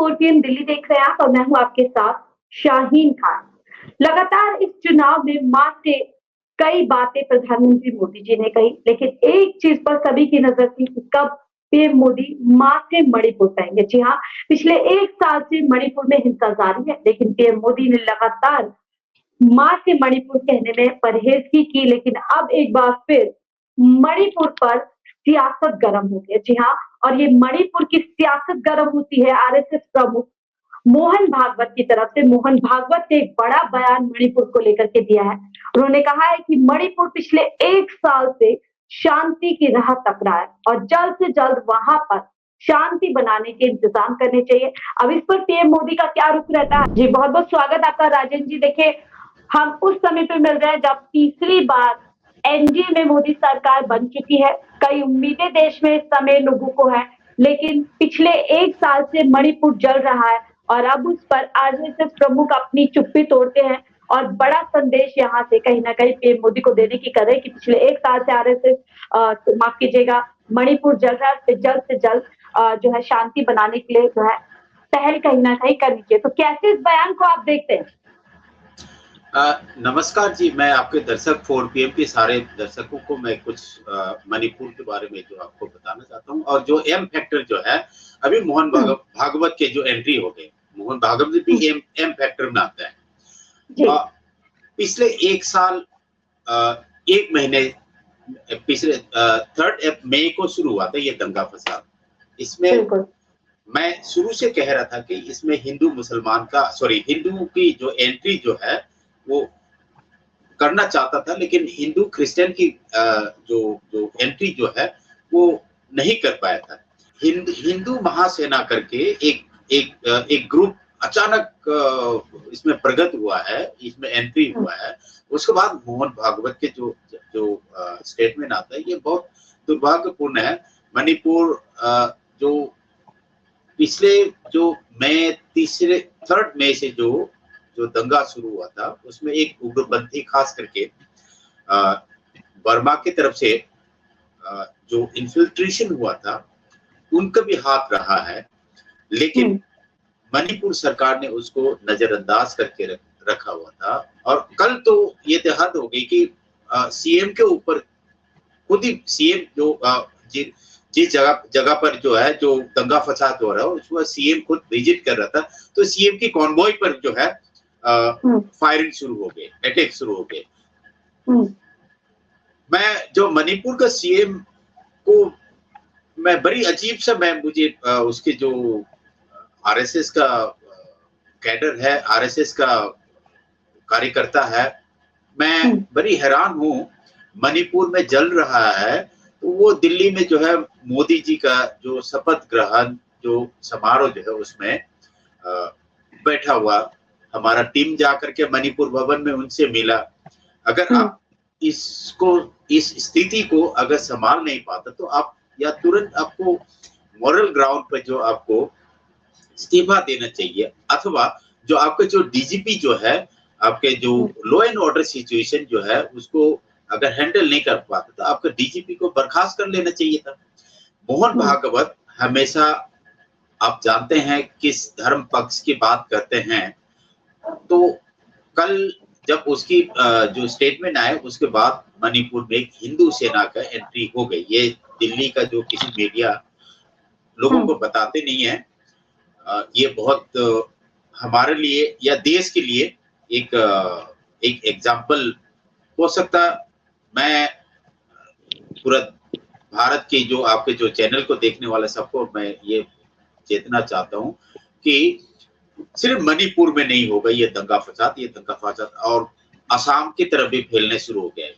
4 PM Delhi देख रहे हैं आप और मैं हूँ आपके साथ शाहीन खान। लगातार इस चुनाव में माँ से कई बातें प्रधानमंत्री मोदी जी ने कही, लेकिन एक चीज पर सभी की नजर थी कि कब पीएम मोदी माँ से मणिपुर जाएंगे। जी हाँ, पिछले 1 साल से मणिपुर में हिंसा जारी है, लेकिन पीएम मोदी ने लगातार माँ से मणिपुर कहने में परहेज की, लेकिन अब एक बार फिर मणिपुर पर सियासत गर्म हो गई है। जी हाँ, और ये मणिपुर की सियासत गर्म होती है आरएसएस प्रमुख मोहन भागवत की तरफ से। मोहन भागवत ने एक बड़ा बयान मणिपुर को लेकर के दिया है। उन्होंने कहा है कि मणिपुर पिछले 1 साल से शांति की राह तक रहा है और जल्द से जल्द वहां पर शांति बनाने के इंतजाम करने चाहिए। अब इस पर पीएम मोदी का क्या रुख रहता है? जी बहुत बहुत स्वागत आपका राजन जी। देखिए, हम उस समय पे मिल रहे हैं जब तीसरी बार एनडीए में मोदी सरकार बन चुकी है। कई उम्मीदें देश में इस समय लोगों को है, लेकिन पिछले 1 साल से मणिपुर जल रहा है और अब उस पर आरएसएस प्रमुख अपनी चुप्पी तोड़ते हैं और बड़ा संदेश यहाँ से कहीं ना कहीं पीएम मोदी को देने की कर रहे हैं कि पिछले 1 साल से आरएसएस माफ कीजिएगा मणिपुर जल रहा है, जल्द से जल्द जो है शांति बनाने के लिए जो है पहल कहीं ना कहीं करनी चाहिए। तो कैसे इस बयान को आप देखते हैं? नमस्कार जी, मैं आपके दर्शक 4 पीएम के सारे दर्शकों को मैं कुछ मणिपुर के बारे में जो आपको बताना चाहता हूँ। और जो एम फैक्टर जो है, अभी मोहन भागवत के जो एंट्री हो गए, मोहन भागवत भी एम फैक्टर में आता है। पिछले 1 साल 1 महीने पिछले 3 मई को शुरू हुआ था ये दंगा फसाद। इसमें मैं शुरू से कह रहा था कि इसमें हिंदू की जो एंट्री जो है वो करना चाहता था, लेकिन हिंदू क्रिश्चियन की जो एंट्री जो है वो नहीं कर पाया था। हिंदू महासेना करके एक ग्रुप अचानक इसमें प्रगट हुआ है, इसमें एंट्री हुआ है। उसके बाद मोहन भागवत के जो स्टेटमेंट आता है, ये बहुत दुर्भाग्यपूर्ण है। मणिपुर जो पिछले जो मई 3 मई से जो दंगा शुरू हुआ था, उसमें एक उग्रपंथी खास करके बर्मा की तरफ से जो इन्फिल्ट्रेशन हुआ था, उनका भी हाथ रहा है, लेकिन मणिपुर सरकार ने उसको नजरअंदाज करके रखा हुआ था। और कल तो ये हद हो गई कि सीएम के ऊपर खुद ही सीएम जो जिस जगह पर जो है जो दंगा फसाद हो रहा है, उसको सीएम खुद विजिट कर रहा था, तो सीएम की कॉन्वॉय पर जो है फायरिंग शुरू हो गए, अटैक शुरू हो गए। मैं जो मणिपुर का सीएम को मैं बड़ी अजीब सा मुझे उसके जो आरएसएस का कैडर है, आरएसएस का कार्यकर्ता है, मैं बड़ी हैरान हूँ। मणिपुर में जल रहा है तो वो दिल्ली में जो है मोदी जी का जो शपथ ग्रहण जो समारोह जो है उसमें बैठा हुआ, हमारा टीम जाकर के मणिपुर भवन में उनसे मिला। अगर आप इस स्थिति को अगर संभाल नहीं पाता तो आप या तुरंत आपको मॉरल ग्राउंड पर जो आपको इस्तीफा देना चाहिए, अथवा जो आपके जो डीजीपी जो है, आपके जो लॉ एंड ऑर्डर सिचुएशन जो है उसको अगर हैंडल नहीं कर पाता तो आपके डीजीपी को बर्खास्त कर लेना चाहिए था। मोहन भागवत हमेशा आप जानते हैं किस धर्म पक्ष की बात करते हैं, तो कल जब उसकी जो स्टेटमेंट आए उसके बाद मणिपुर में एक हिंदू सेना का एंट्री हो गई। ये दिल्ली का जो किसी मीडिया लोगों को बताते नहीं है, ये बहुत हमारे लिए या देश के लिए एक एग्जाम्पल हो सकता। मैं पूरा भारत के जो आपके जो चैनल को देखने वाले सबको मैं ये चेतना चाहता हूँ कि सिर्फ मणिपुर में नहीं होगा ये दंगा फसाद और असम की तरफ भी फैलने शुरू हो गए।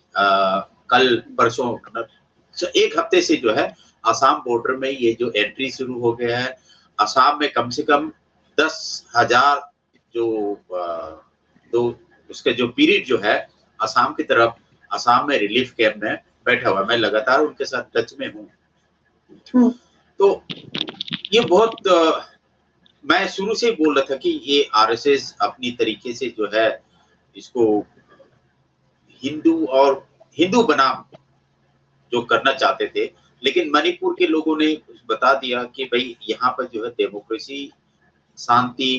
कल परसों 1 हफ्ते से जो है असम बॉर्डर में ये जो एंट्री शुरू हो गया है। असम में कम से कम 10,000 जो उसका जो पीरियड जो है असम की तरफ, असम में रिलीफ कैंप में बैठा हुआ, मैं लगातार उनके साथ टच में हूँ। तो ये बहुत मैं शुरू से बोल रहा था कि ये आरएसएस अपनी तरीके से जो है इसको हिंदू बनाम जो करना चाहते थे, लेकिन मणिपुर के लोगों ने बता दिया कि भाई यहाँ पर जो है डेमोक्रेसी शांति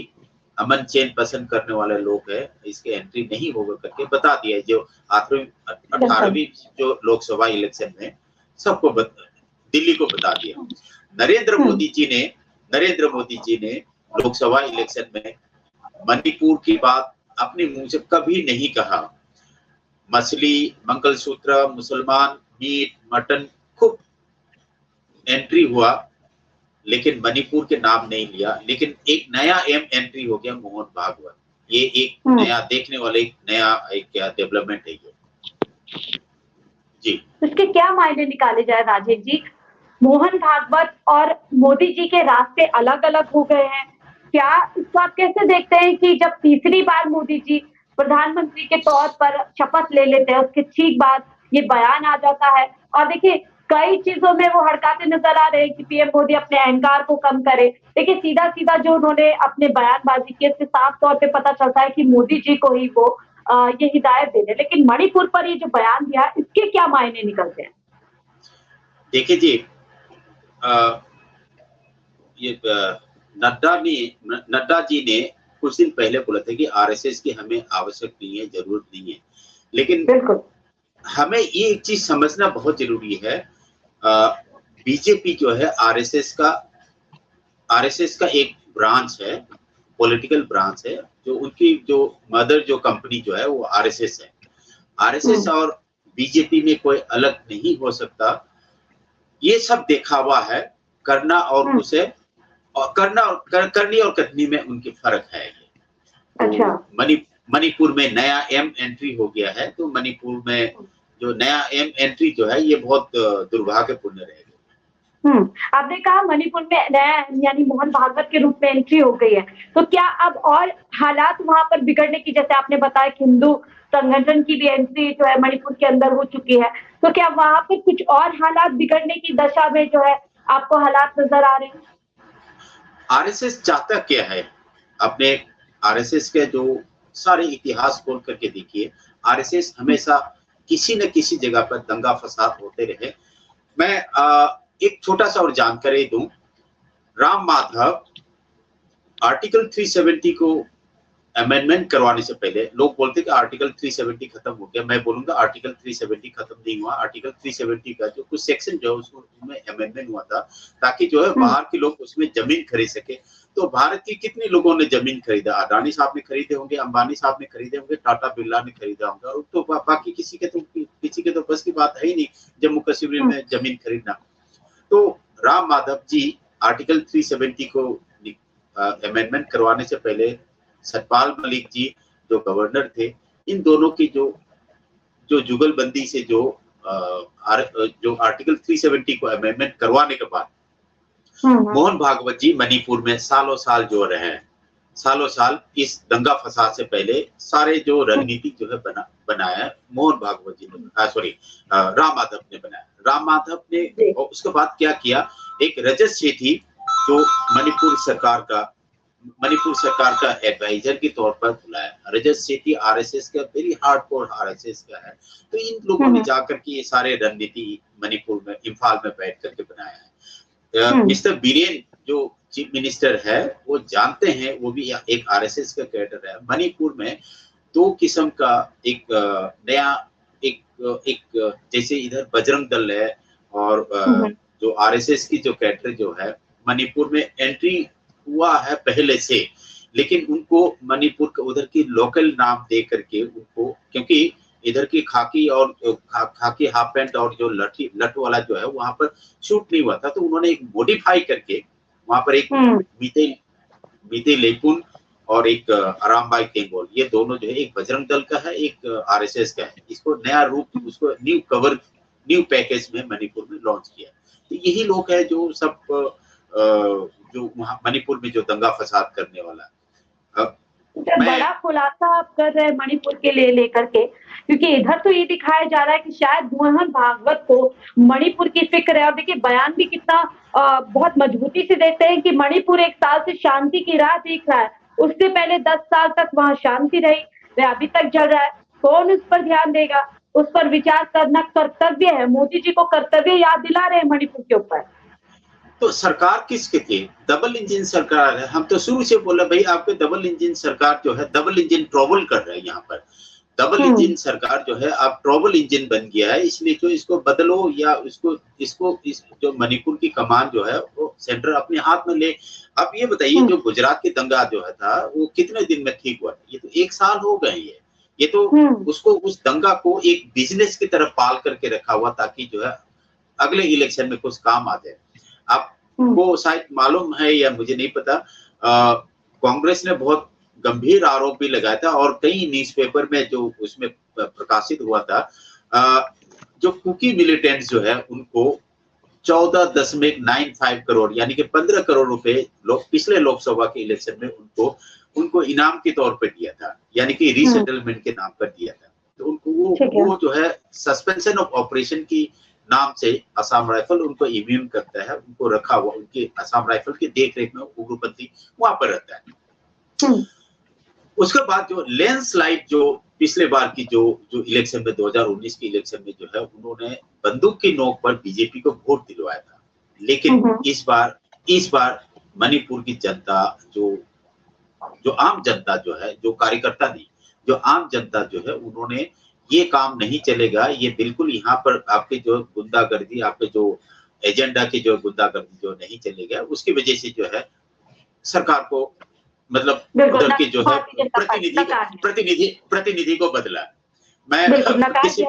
अमन चैन पसंद करने वाले लोग है, इसके एंट्री नहीं होगा करके बता दिया है। जो 18वीं जो लोकसभा इलेक्शन में सबको दिल्ली को बता दिया। नरेंद्र मोदी जी ने लोकसभा इलेक्शन में मणिपुर की बात अपने मुंह से कभी नहीं कहा। मछली, मंगलसूत्र, मुसलमान, मीट, मटन खूब एंट्री हुआ, लेकिन मणिपुर के नाम नहीं लिया। लेकिन एक नया एंट्री हो गया मोहन भागवत। ये एक नया देखने वाले एक नया क्या डेवलपमेंट है ये जी। इसके क्या मायने निकाले जाए राजेश जी? मोहन भागवत और मोदी जी के रास्ते अलग अलग हो गए हैं क्या? इसको आप कैसे देखते हैं कि जब तीसरी बार मोदी जी प्रधानमंत्री के तौर पर शपथ ले लेते हैं, उसके ठीक बाद ये बयान आ जाता है और देखिए कई चीजों में वो हड़काते नजर आ रहे हैं कि पीएम मोदी अपने अहंकार को कम करे। देखिए सीधा सीधा जो उन्होंने अपने बयानबाजी की, इससे साफ तौर पे पता चलता है कि मोदी जी को ही वो ये हिदायत दे रहे। लेकिन मणिपुर पर ये जो बयान दिया, इसके क्या मायने निकलते हैं? देखिए जी, ये नड्डा जी ने कुछ दिन पहले बोला था कि आरएसएस की हमें आवश्यक नहीं है, जरूरत नहीं है। लेकिन बिल्कुल हमें ये एक चीज समझना बहुत जरूरी है। बीजेपी जो है आरएसएस का एक ब्रांच है, पॉलिटिकल ब्रांच है। जो उनकी जो मदर जो कंपनी जो है वो आरएसएस है। आरएसएस और बीजेपी में कोई अलग नहीं हो सकता। ये सब दिखावा है, करना और उसे और करना और करनी और कथनी में उनकी फर्क है। अच्छा। मणिपुर में नया एम एंट्री हो गया है, तो मणिपुर में जो नया एम एंट्री जो है ये बहुत दुर्भाग्यपूर्ण रहेगा। आपने कहा मणिपुर में नया यानी मोहन भागवत के रूप में एंट्री हो गई है, तो क्या अब और हालात वहां पर बिगड़ने की, जैसे आपने बताया कि हिंदू संगठन की भी एंट्री जो है मणिपुर के अंदर हो चुकी है, तो क्या वहां पर कुछ और हालात बिगड़ने की दशा में जो है आपको हालात नजर आ रहे हैं? आरएसएस चाहता क्या है? अपने आरएसएस के जो सारे इतिहास खोल करके देखिए, आरएसएस हमेशा किसी न किसी जगह पर दंगा फसाद होते रहे। मैं एक छोटा सा और जानकारी दूं। राम माधव आर्टिकल 370 को अमेंडमेंट करवाने से पहले लोग बोलते कि आर्टिकल 370 खत्म हो गया। मैं बोलूंगा आर्टिकल 370 खत्म नहीं हुआ। आर्टिकल 370 का जो कुछ सेक्शन जो है उसमें अमेंडमेंट हुआ था ताकि जो है बाहर के लोग उसमें जमीन खरीद सके। तो भारत के कितने लोगों ने जमीन खरीदा? अडानी साहब ने खरीदे होंगे, अंबानी साहब ने खरीदे होंगे, टाटा बिरला ने खरीदा होगा, और तो बाकी किसी के तो बस की बात है ही नहीं जम्मू कश्मीर में जमीन खरीदना। तो राम माधव जी आर्टिकल 370 को अमेंडमेंट करवाने से पहले सतपाल मलिक जी जो गवर्नर थे, इन दोनों की जो जुगलबंदी से जो आर्टिकल 370 को अमेंडमेंट करवाने के बाद मोहन भागवत जी मणिपुर में सालों साल जो रहे हैं, सालों साल इस दंगा फसाद से पहले सारे जो रणनीति जो है बनाया मोहन भागवत जी ने, राम माधव ने बनाया। राम माधव ने उसके बाद क्या किया, एक रजत सेठी जो मणिपुर सरकार का एडवाइजर के तौर पर बुलाया। रजत सेठी आरएसएस का वेरी हार्डकोर आरएसएस का है। तो इन लोगों ने जाकर के ये सारे रणनीति मणिपुर में इम्फाल में बैठ करके बनाया है। मिस्टर बीरेन जो चीफ मिनिस्टर है वो जानते हैं, वो भी एक आरएसएस का कैडर है। मणिपुर में दो किस्म का एक नया एक जैसे इधर बजरंग दल है और जो आरएसएस की जो कैडर जो है मणिपुर में एंट्री हुआ है पहले से, लेकिन उनको मणिपुर का उधर की लोकल नाम दे करके उनको, क्योंकि इधर की खाकी हाफ पैंट और जो लट वाला जो है वहां पर शूट नहीं हुआ था, तो उन्होंने एक मॉडिफाई करके वहां पर एक मीते लेपुन और एक आरामबाई तेंगोल, ये दोनों जो है एक बजरंग दल का है, एक आरएसएस का है। इसको नया रूप, उसको न्यू पैकेज में मणिपुर में लॉन्च किया। तो यही लोग है जो सब जो मणिपुर में जो दंगा फसाद करने वाला। बड़ा खुलासा आप कर रहे हैं मणिपुर के लिए लेकर के, क्योंकि इधर तो ये दिखाया जा रहा है कि शायद मोहन भागवत को मणिपुर की फिक्र है। और देखिए बयान भी कितना बहुत मजबूती से देते हैं कि मणिपुर एक साल से शांति की राह देख रहा है, उससे पहले 10 साल तक वहां शांति रही, वह अभी तक चल रहा है। कौन उस पर ध्यान देगा? उस पर विचार करना कर्तव्य है। मोदी जी को कर्तव्य याद दिला रहे हैं मणिपुर के ऊपर। तो सरकार किसकी थी? डबल इंजन सरकार है। हम तो शुरू से बोले भाई आपके डबल इंजन सरकार जो है डबल इंजन ट्रबल कर रहा है यहाँ पर। डबल इंजन सरकार जो है अब ट्रबल इंजन बन गया है, इसलिए जो इसको बदलो या इस जो मणिपुर की कमान जो है वो सेंटर अपने हाथ में ले। अब ये बताइए जो गुजरात की दंगा जो है था वो कितने दिन में ठीक हुआ? ये तो 1 साल हो गए ये तो उसको उस दंगा को एक बिजनेस की तरह पाल करके रखा हुआ ताकि जो है अगले इलेक्शन में कुछ काम आ जाए। आपको शायद मालूम है या मुझे नहीं पता, कांग्रेस ने बहुत गंभीर आरोप भी लगाया था और कई न्यूज़पेपर में जो उसमें प्रकाशित हुआ था, जो कुकी मिलिटेंट्स जो है उनको 14.95 करोड़ यानी कि 15 करोड़ रुपए पिछले लोकसभा के इलेक्शन में उनको इनाम के तौर पर दिया था, यानी कि रीसेटलमेंट के नाम पर दिया था। तो उनको वो जो है सस्पेंशन ऑफ ऑपरेशन की नाम से असम राइफल उनको इम्यून करता है, उनको रखा हुआ उनके असम राइफल की देखरेख में उग्रपंथी वहां पर रहता है। उसके बाद जो लैंडस्लाइड जो पिछले बार की जो इलेक्शन में 2019 के इलेक्शन में जो है उन्होंने बंदूक की नोक पर बीजेपी को वोट दिलवाया था, लेकिन इस बार मणिपुर की जनता जो आम जनता जो है, जो कार्यकर्ता नहीं, जो आम जनता जो है उन्होंने ये काम नहीं चलेगा, ये बिल्कुल यहाँ पर आपके जो गुंडागर्दी, आपके जो एजेंडा की जो गुंडागर्दी जो नहीं चलेगा, उसकी वजह से जो है सरकार को मतलब उधर के जो है प्रतिनिधि को बदला। मैं किसी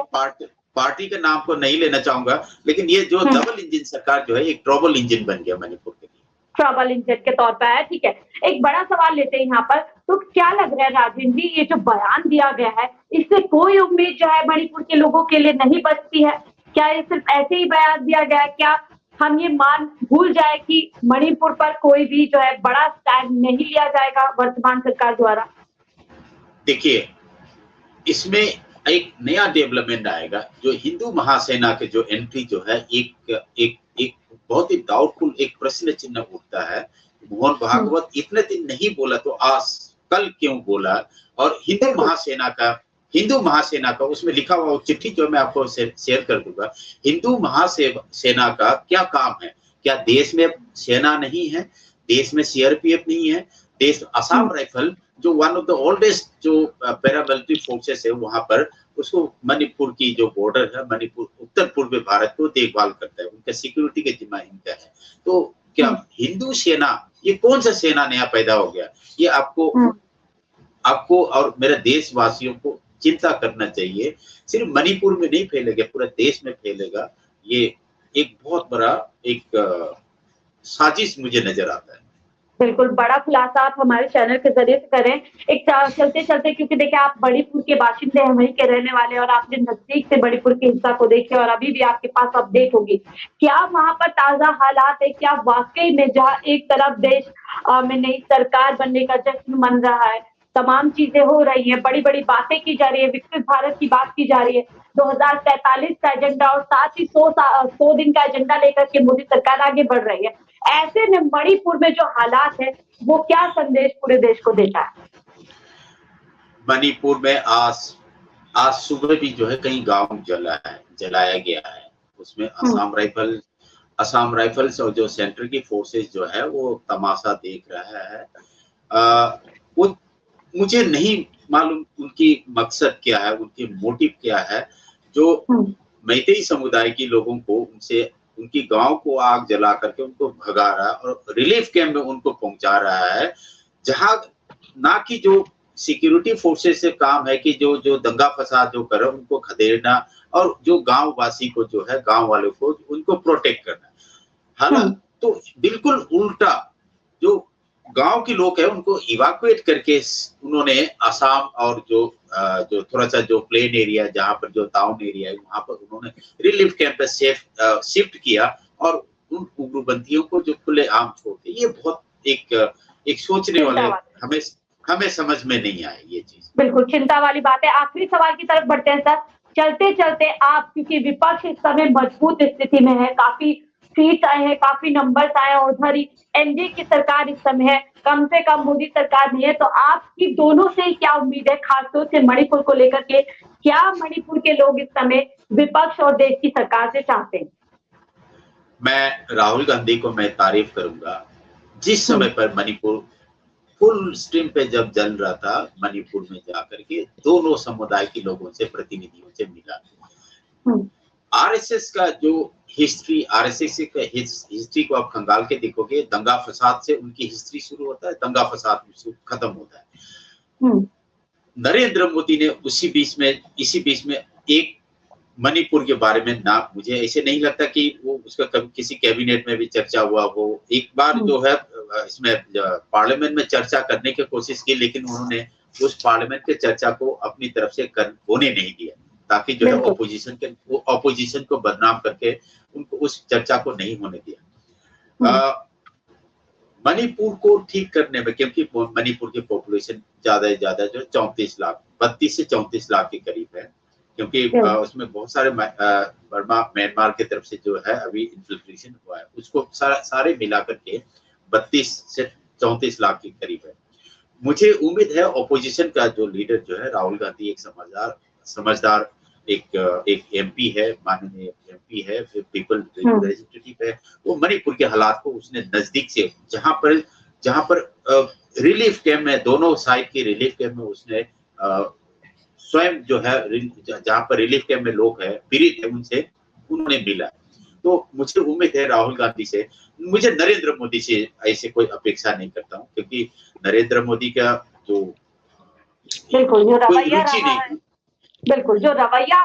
पार्टी के नाम को नहीं लेना चाहूंगा, लेकिन ये जो डबल इंजन सरकार जो है एक ट्रबल इंजन बन गया मणिपुर के लिए, ट्रबल इंजन के तौर पर है। ठीक है, एक बड़ा सवाल लेते हैं यहाँ पर, तो क्या लग रहा है राजेंद्र जी, ये जो बयान दिया गया है इससे कोई उम्मीद जो है मणिपुर के लोगों के लिए नहीं बचती है? क्या ये सिर्फ ऐसे ही बयान दिया गया है? क्या हम ये भूल जाए कि मणिपुर पर कोई भी जो है बड़ा स्टैंड नहीं लिया जाएगा वर्तमान सरकार द्वारा? देखिए, इसमें एक नया डेवलपमेंट आएगा, जो हिंदू महासेना के जो एंट्री जो है एक बहुत ही डाउटफुल एक प्रश्न चिन्ह उठता है। मोहन भागवत इतने दिन नहीं बोला तो आज कल क्यों बोला? और हिंदू महासेना का उसमें लिखा हुआ चिट्ठी जो मैं आपको शेयर कर दूंगा, हिंदू महासेना का क्या काम है? क्या देश में सेना नहीं है? देश में सीआरपीएफ नहीं है? देश असम राइफल जो वन ऑफ द ओल्डेस्ट जो पैरामिलिट्री फोर्सेस है वहां पर, उसको मणिपुर की जो बॉर्डर है, मणिपुर उत्तर पूर्वी भारत को देखभाल करता है, उनका सिक्योरिटी का जिम्मा इनका है। तो क्या हिंदू सेना, ये कौन सा सेना नया पैदा हो गया? ये आपको और मेरे देशवासियों को चिंता करना चाहिए। सिर्फ मणिपुर में नहीं फैलेगा, पूरे देश में फैलेगा। ये एक बहुत बड़ा एक साजिश मुझे नजर आता है। बिल्कुल, बड़ा खुलासा आप हमारे चैनल के जरिए से करें। एक चलते चलते, क्योंकि देखिए आप मणिपुर के बाशिंदे हैं, वहीं के रहने वाले, और आपने नजदीक से मणिपुर की हिंसा को देखे और अभी भी आपके पास अपडेट होगी, क्या वहां पर ताजा हालात है? क्या वाकई में जहाँ एक तरफ देश में नई सरकार बनने का जश्न मन रहा है, तमाम चीजें हो रही है, बड़ी बड़ी बातें की जा रही है, विकसित भारत की बात की जा रही है, 2047 का एजेंडा और साथ ही 100 दिन का एजेंडा लेकर के मोदी सरकार आगे बढ़ रही है, ऐसे में मणिपुर में जो हालात है वो क्या संदेश पूरे देश को देता है? मणिपुर में आज सुबह भी जो है कई गांव जलाया गया है, उसमें असम राइफल्स और जो सेंटर की फोर्सेस जो है वो तमाशा देख रहा है। वो मुझे नहीं मालूम उनकी मकसद क्या है, उनकी मोटिव क्या है, जो मैतेई समुदाय के लोगों को उनकी गांव को आग जला करके उनको भगा रहा है और रिलीफ कैंप में उनको पहुंचा रहा है, जहां ना कि जो सिक्योरिटी फोर्सेस से काम है कि जो दंगा फसाद जो कर उनको खदेड़ना और जो गांव वासी को जो है, गांव वालों को उनको प्रोटेक्ट करना। हालांकि तो बिल्कुल उल्टा, जो गांव के लोग हैं उनको इवाकुएट करके उन्होंने असम और जो थोड़ा सा जो प्लेन एरिया जहां पर जो टाउन एरिया है वहां पर उन्होंने रिलीफ कैंप पे शिफ्ट किया और उन उग्रपंथियों को जो खुले आम छोड़ते। ये बहुत एक सोचने वाले, हमें समझ में नहीं आए ये चीज। बिल्कुल चिंता वाली बात है। आखिरी सवाल की तरफ बढ़ते हैं सर, चलते चलते आप, क्योंकि विपक्ष इस समय मजबूत स्थिति में है, काफी सीट आए हैं, काफी नंबर्स आए हैं, उधर ही एनडीए की सरकार इस समय है, कम से कम मोदी सरकार नहीं है, तो आपकी दोनों से क्या उम्मीद है, खासतौर से मणिपुर को लेकर के? क्या मणिपुर के लोग इस समय विपक्ष और देश की सरकार से चाहते हैं? मैं राहुल गांधी को मैं तारीफ करूंगा, जिस समय पर मणिपुर फुल स्ट्रीम पे जब जल रहा था, मणिपुर में जाकर के दोनों समुदाय के लोगों से, प्रतिनिधियों से मिला। आरएसएस का जो हिस्ट्री, आरएसएस का हिस्ट्री को आप खंगाल के देखोगे, दंगा फसाद से उनकी हिस्ट्री शुरू होता है, दंगा फसाद से खत्म होता है। नरेंद्र मोदी ने इसी बीच में एक मणिपुर के बारे में ना, मुझे ऐसे नहीं लगता कि वो उसका किसी कैबिनेट में भी चर्चा हुआ हो। एक बार जो है इसमें पार्लियामेंट में चर्चा करने की कोशिश की, लेकिन उन्होंने उस पार्लियामेंट के चर्चा को अपनी तरफ से होने नहीं दिया, ताकि जो है ऑपोजिशन को बदनाम करके उनको उस चर्चा को नहीं होने दिया। मणिपुर को ठीक करने में, क्योंकि मणिपुर की पॉपुलेशन ज्यादा से ज्यादा जो 34 लाख, 32 से 34 लाख के करीब है, क्योंकि उसमें बहुत सारे बर्मा म्यांमार की तरफ से जो है अभी इन्फिल्ट्रेशन हुआ है, उसको सारे मिलाकर के 32 से 34 लाख के करीब है। मुझे उम्मीद है ऑपोजिशन का जो लीडर जो है राहुल गांधी, एक समझदार एक एमपी है, माननीय एमपी है, पीपल रिप्रेजेंटेटिव है, वो मणिपुर के हालात को उसने नजदीक से, जहां पर रिलीफ कैंप में, दोनों साइड के रिलीफ कैंप में उसने स्वयं जो है, जहां पर रिलीफ कैंप में लोग हैं, पीड़ित है, उनसे उन्होंने मिला। तो मुझे उम्मीद है राहुल गांधी से, मुझे नरेंद्र मोदी से ऐसे कोई अपेक्षा नहीं करता हूँ, क्योंकि नरेंद्र मोदी का जो बिल्कुल जो रवैया,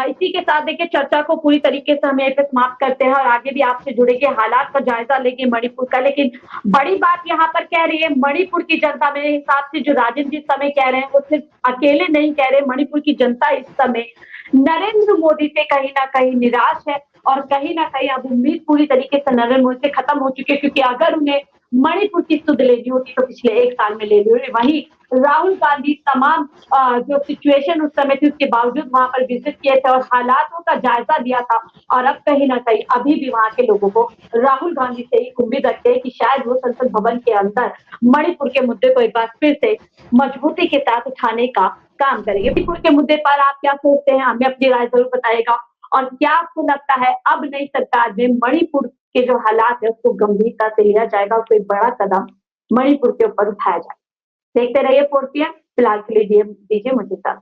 इसी के साथ देखिए चर्चा को पूरी तरीके से हम यहीं पे समाप्त करते हैं और आगे भी आपसे जुड़ेंगे, हालात का जायजा लेंगे मणिपुर का। लेकिन बड़ी बात यहाँ पर कह रही है मणिपुर की जनता, मेरे हिसाब से जो राजन जी समय कह रहे हैं वो सिर्फ अकेले नहीं कह रहे, मणिपुर की जनता इस समय नरेंद्र मोदी से कहीं ना कहीं निराश है और कहीं ना कहीं अब उम्मीद पूरी तरीके से नरेंद्र मोदी से खत्म हो चुकी है, क्योंकि अगर उन्हें मणिपुर की सुध लेनी होती तो पिछले 1 साल में ले ली होती। वहीं राहुल गांधी तमाम जो सिचुएशन उस समय थी उसके बावजूद वहां पर विजिट किए थे और हालातों का जायजा दिया था, और अब कहीं ना कहीं अभी भी वहां के लोगों को राहुल गांधी से एक उम्मीद रखते हैं कि शायद वो संसद भवन के अंदर मणिपुर के मुद्दे को एक बार फिर से मजबूती के साथ उठाने का काम करेंगे। मणिपुर के मुद्दे पर आप क्या सोचते हैं, हमें अपनी राय जरूर बताएगा। और क्या आपको लगता है अब नई सरकार में मणिपुर के जो हालात है उसको गंभीरता से लिया जाएगा और कोई बड़ा कदम मणिपुर के ऊपर उठाया जाएगा? देखते रहिए 4PM। फिलहाल के लिए दीजिए मुझे साथ।